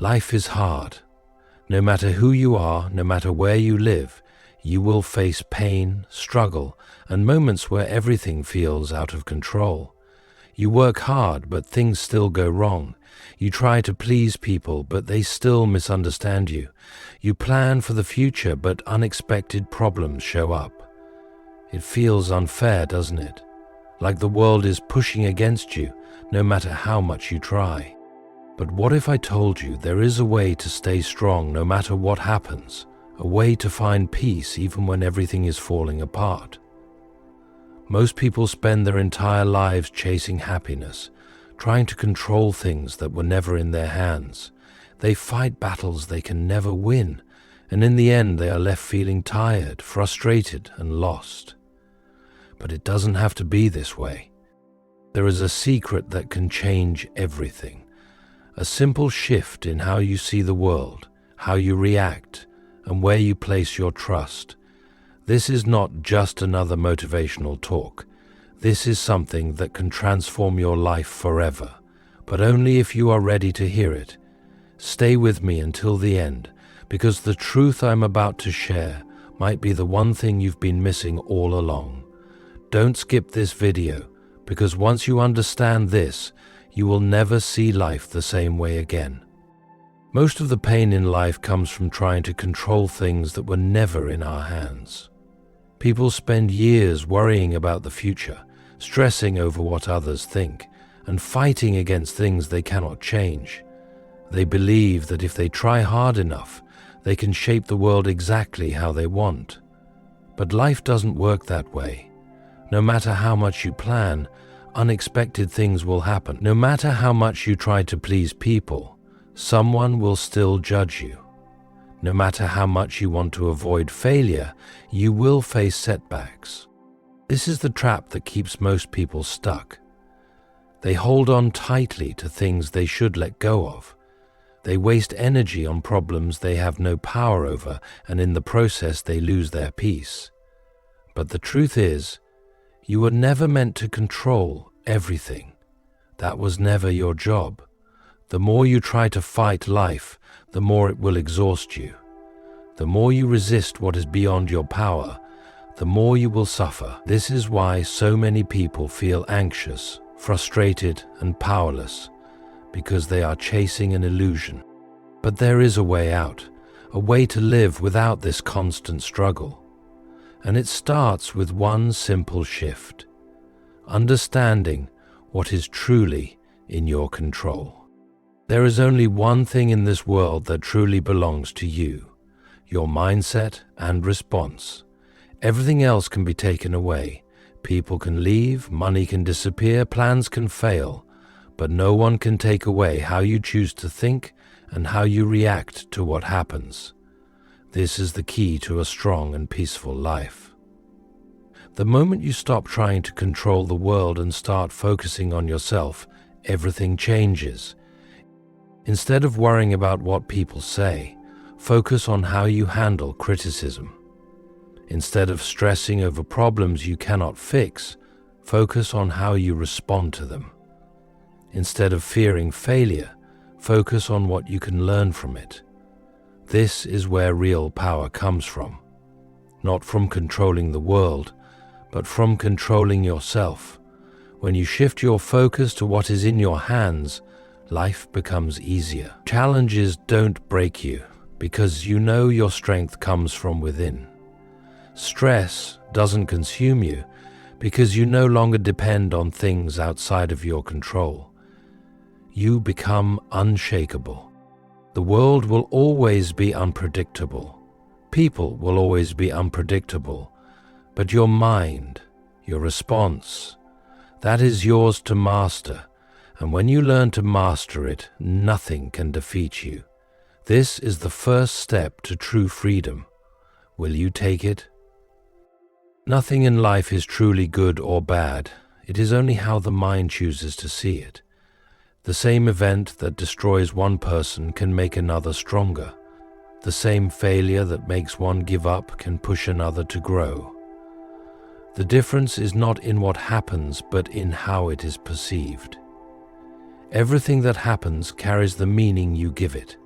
Life is hard. No matter who you are, no matter where you live, you will face pain, struggle, and moments where everything feels out of control. You work hard, but things still go wrong. You try to please people, but they still misunderstand you. You plan for the future, but unexpected problems show up. It feels unfair, doesn't it? Like the world is pushing against you, no matter how much you try. But what if I told you there is a way to stay strong no matter what happens? A way to find peace even when everything is falling apart? Most people spend their entire lives chasing happiness, trying to control things that were never in their hands. They fight battles they can never win, and in the end they are left feeling tired, frustrated, and lost. But it doesn't have to be this way. There is a secret that can change everything. A simple shift in how you see the world, how you react, and where you place your trust. This is not just another motivational talk. This is something that can transform your life forever, but only if you are ready to hear it. Stay with me until the end, because the truth I'm about to share might be the one thing you've been missing all along. Don't skip this video, because once you understand this, you will never see life the same way again. Most of the pain in life comes from trying to control things that were never in our hands. People spend years worrying about the future, stressing over what others think, and fighting against things they cannot change. They believe that if they try hard enough, they can shape the world exactly how they want. But life doesn't work that way. No matter how much you plan, unexpected things will happen. No matter how much you try to please people, someone will still judge you. No matter how much you want to avoid failure, you will face setbacks. This is the trap that keeps most people stuck. They hold on tightly to things they should let go of. They waste energy on problems they have no power over, and in the process they lose their peace. But the truth is, you were never meant to control everything. That was never your job. The more you try to fight life, the more it will exhaust you. The more you resist what is beyond your power, the more you will suffer. This is why so many people feel anxious, frustrated, and powerless, because they are chasing an illusion. But there is a way out, a way to live without this constant struggle. And it starts with one simple shift: understanding what is truly in your control. There is only one thing in this world that truly belongs to you: your mindset and response. Everything else can be taken away. People can leave, money can disappear, plans can fail, but no one can take away how you choose to think and how you react to what happens. This is the key to a strong and peaceful life. The moment you stop trying to control the world and start focusing on yourself, everything changes. Instead of worrying about what people say, focus on how you handle criticism. Instead of stressing over problems you cannot fix, focus on how you respond to them. Instead of fearing failure, focus on what you can learn from it. This is where real power comes from. Not from controlling the world, but from controlling yourself. When you shift your focus to what is in your hands, life becomes easier. Challenges don't break you, because you know your strength comes from within. Stress doesn't consume you, because you no longer depend on things outside of your control. You become unshakable. The world will always be unpredictable. People will always be unpredictable. But your mind, your response, that is yours to master. And when you learn to master it, nothing can defeat you. This is the first step to true freedom. Will you take it? Nothing in life is truly good or bad. It is only how the mind chooses to see it. The same event that destroys one person can make another stronger. The same failure that makes one give up can push another to grow. The difference is not in what happens, but in how it is perceived. Everything that happens carries the meaning you give it,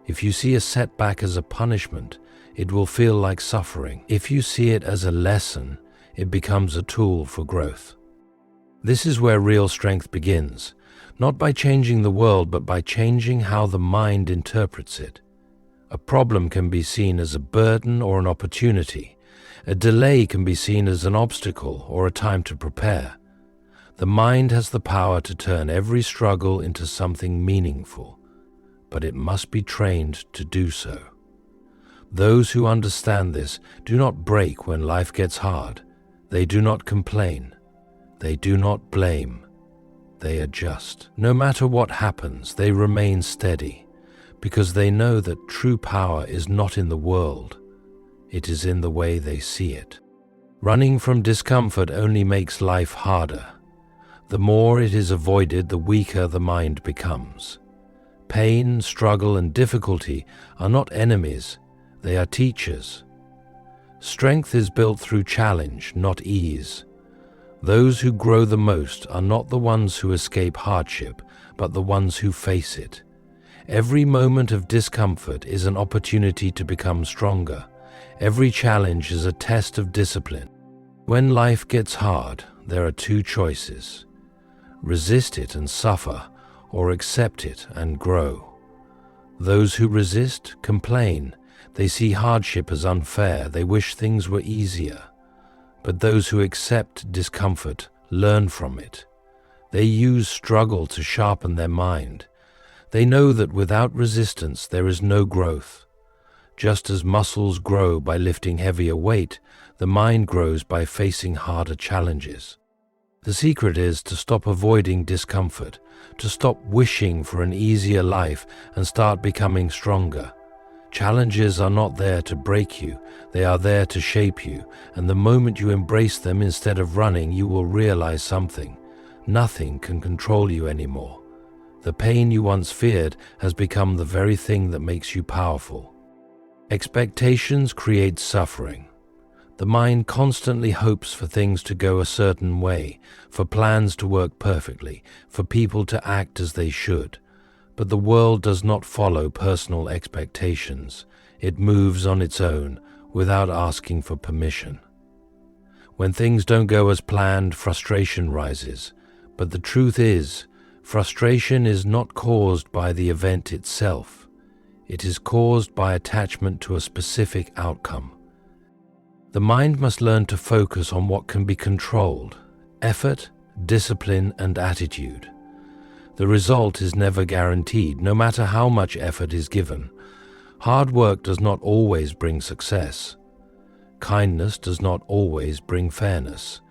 If you see a setback as a punishment, it will feel like suffering. If you see it as a lesson, it becomes a tool for growth. This is where real strength begins, not by changing the world, but by changing how the mind interprets it. A problem can be seen as a burden or an opportunity. A delay can be seen as an obstacle or a time to prepare. The mind has the power to turn every struggle into something meaningful, but it must be trained to do so. Those who understand this do not break when life gets hard. They do not complain. They do not blame. They adjust. No matter what happens, they remain steady, because they know that true power is not in the world. It is in the way they see it. Running from discomfort only makes life harder. The more it is avoided, the weaker the mind becomes. Pain, struggle, and difficulty are not enemies. They are teachers. Strength is built through challenge, not ease. Those who grow the most are not the ones who escape hardship, but the ones who face it. Every moment of discomfort is an opportunity to become stronger. Every challenge is a test of discipline. When life gets hard, there are two choices: resist it and suffer, or accept it and grow. Those who resist complain. They see hardship as unfair. They wish things were easier. But those who accept discomfort learn from it. They use struggle to sharpen their mind. They know that without resistance there is no growth. Just as muscles grow by lifting heavier weight, the mind grows by facing harder challenges. The secret is to stop avoiding discomfort, to stop wishing for an easier life and start becoming stronger. Challenges are not there to break you, they are there to shape you, and the moment you embrace them instead of running, you will realize something. Nothing can control you anymore. The pain you once feared has become the very thing that makes you powerful. Expectations create suffering. The mind constantly hopes for things to go a certain way, for plans to work perfectly, for people to act as they should. But the world does not follow personal expectations. It moves on its own, without asking for permission. When things don't go as planned, frustration rises. But the truth is, frustration is not caused by the event itself. It is caused by attachment to a specific outcome. The mind must learn to focus on what can be controlled: effort, discipline, and attitude. The result is never guaranteed, no matter how much effort is given. Hard work does not always bring success. Kindness does not always bring fairness.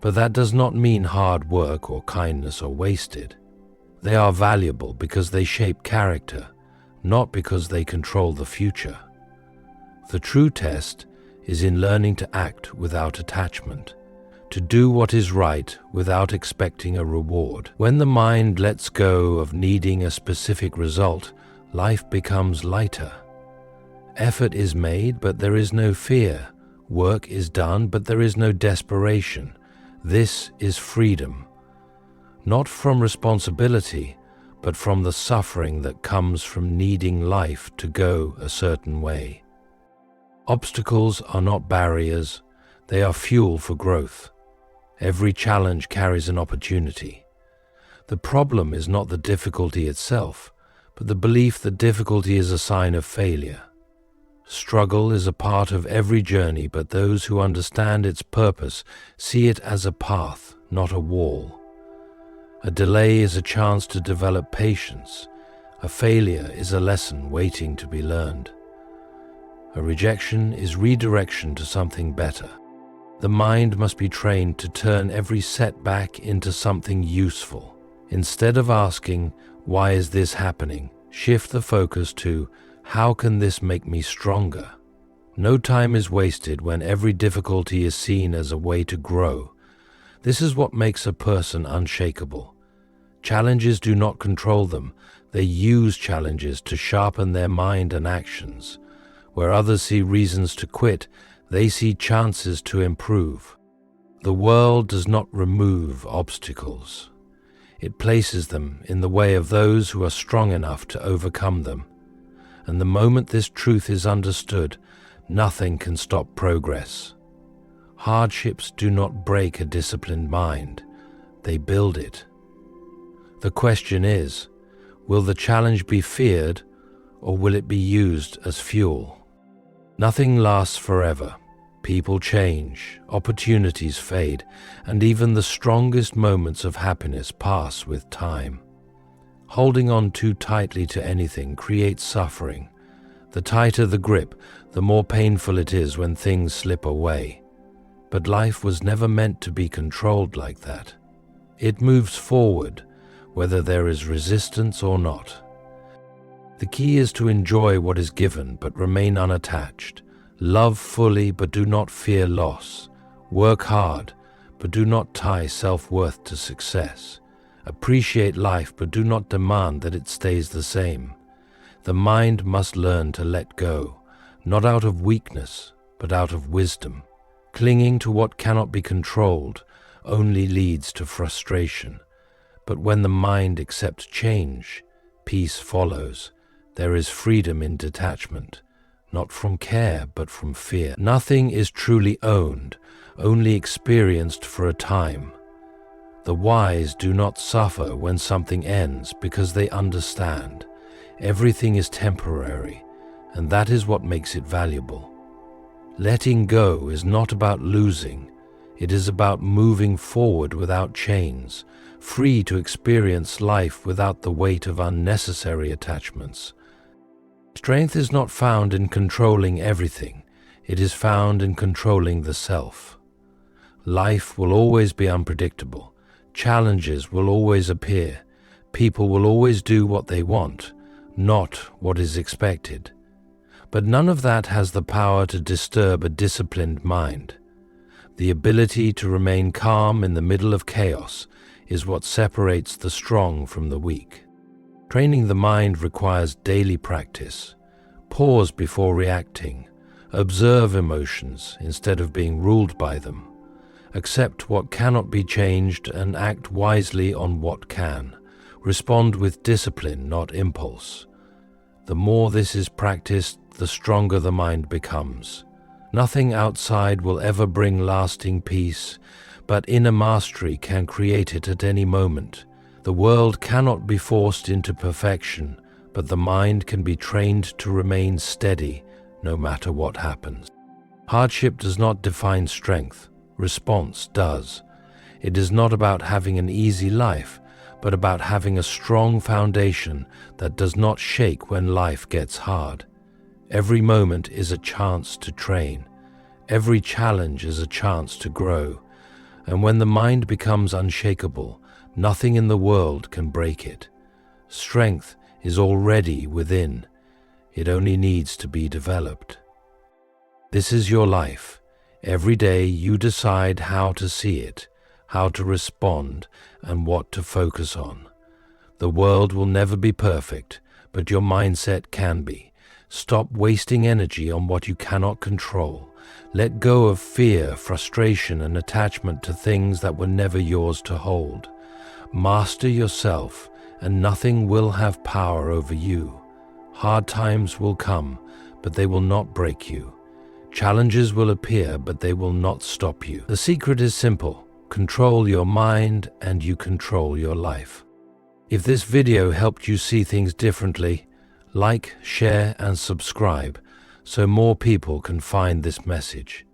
But that does not mean hard work or kindness are wasted. They are valuable because they shape character, not because they control the future. The true test is in learning to act without attachment, to do what is right without expecting a reward. When the mind lets go of needing a specific result, life becomes lighter. Effort is made, but there is no fear. Work is done, but there is no desperation. This is freedom, not from responsibility, but from the suffering that comes from needing life to go a certain way. Obstacles are not barriers, they are fuel for growth. Every challenge carries an opportunity. The problem is not the difficulty itself, but the belief that difficulty is a sign of failure. Struggle is a part of every journey, but those who understand its purpose see it as a path, not a wall. A delay is a chance to develop patience. A failure is a lesson waiting to be learned. A rejection is redirection to something better. The mind must be trained to turn every setback into something useful. Instead of asking, "Why is this happening?" shift the focus to, "How can this make me stronger?" No time is wasted when every difficulty is seen as a way to grow. This is what makes a person unshakable. Challenges do not control them. They use challenges to sharpen their mind and actions. Where others see reasons to quit, they see chances to improve. The world does not remove obstacles. It places them in the way of those who are strong enough to overcome them. and the moment this truth is understood, nothing can stop progress. Hardships do not break a disciplined mind, they build it. The question is, will the challenge be feared, or will it be used as fuel? Nothing lasts forever. People change, opportunities fade, and even the strongest moments of happiness pass with time. Holding on too tightly to anything creates suffering. The tighter the grip, the more painful it is when things slip away. But life was never meant to be controlled like that. It moves forward, whether there is resistance or not. The key is to enjoy what is given but remain unattached. Love fully but do not fear loss. Work hard but do not tie self-worth to success. Appreciate life but do not demand that it stays the same. The mind must learn to let go, not out of weakness but out of wisdom. Clinging to what cannot be controlled only leads to frustration. But when the mind accepts change, peace follows. There is freedom in detachment, not from care but from fear. Nothing is truly owned, only experienced for a time. The wise do not suffer when something ends because they understand. Everything is temporary, and that is what makes it valuable. Letting go is not about losing. It is about moving forward without chains, free to experience life without the weight of unnecessary attachments. Strength is not found in controlling everything. It is found in controlling the self. Life will always be unpredictable. Challenges will always appear. People will always do what they want, not what is expected. But none of that has the power to disturb a disciplined mind. The ability to remain calm in the middle of chaos is what separates the strong from the weak. Training the mind requires daily practice. Pause before reacting. Observe emotions instead of being ruled by them. Accept what cannot be changed and act wisely on what can. Respond with discipline, not impulse. The more this is practiced, the stronger the mind becomes. Nothing outside will ever bring lasting peace, but inner mastery can create it at any moment. The world cannot be forced into perfection, but the mind can be trained to remain steady no matter what happens. Hardship does not define strength. Response does. It is not about having an easy life, but about having a strong foundation that does not shake when life gets hard. Every moment is a chance to train. Every challenge is a chance to grow. And when the mind becomes unshakable, nothing in the world can break it. Strength is already within. It only needs to be developed. This is your life. Every day you decide how to see it, how to respond, and what to focus on. The world will never be perfect, but your mindset can be. Stop wasting energy on what you cannot control. Let go of fear, frustration, and attachment to things that were never yours to hold. Master yourself, and nothing will have power over you. Hard times will come, but they will not break you. Challenges will appear, but they will not stop you. The secret is simple. Control your mind, and you control your life. If this video helped you see things differently, like, share, and subscribe so more people can find this message.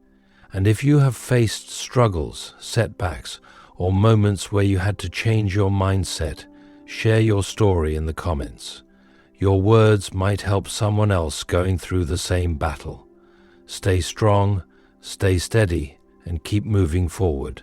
And if you have faced struggles, setbacks, or moments where you had to change your mindset, share your story in the comments. Your words might help someone else going through the same battle. Stay strong, stay steady, and keep moving forward.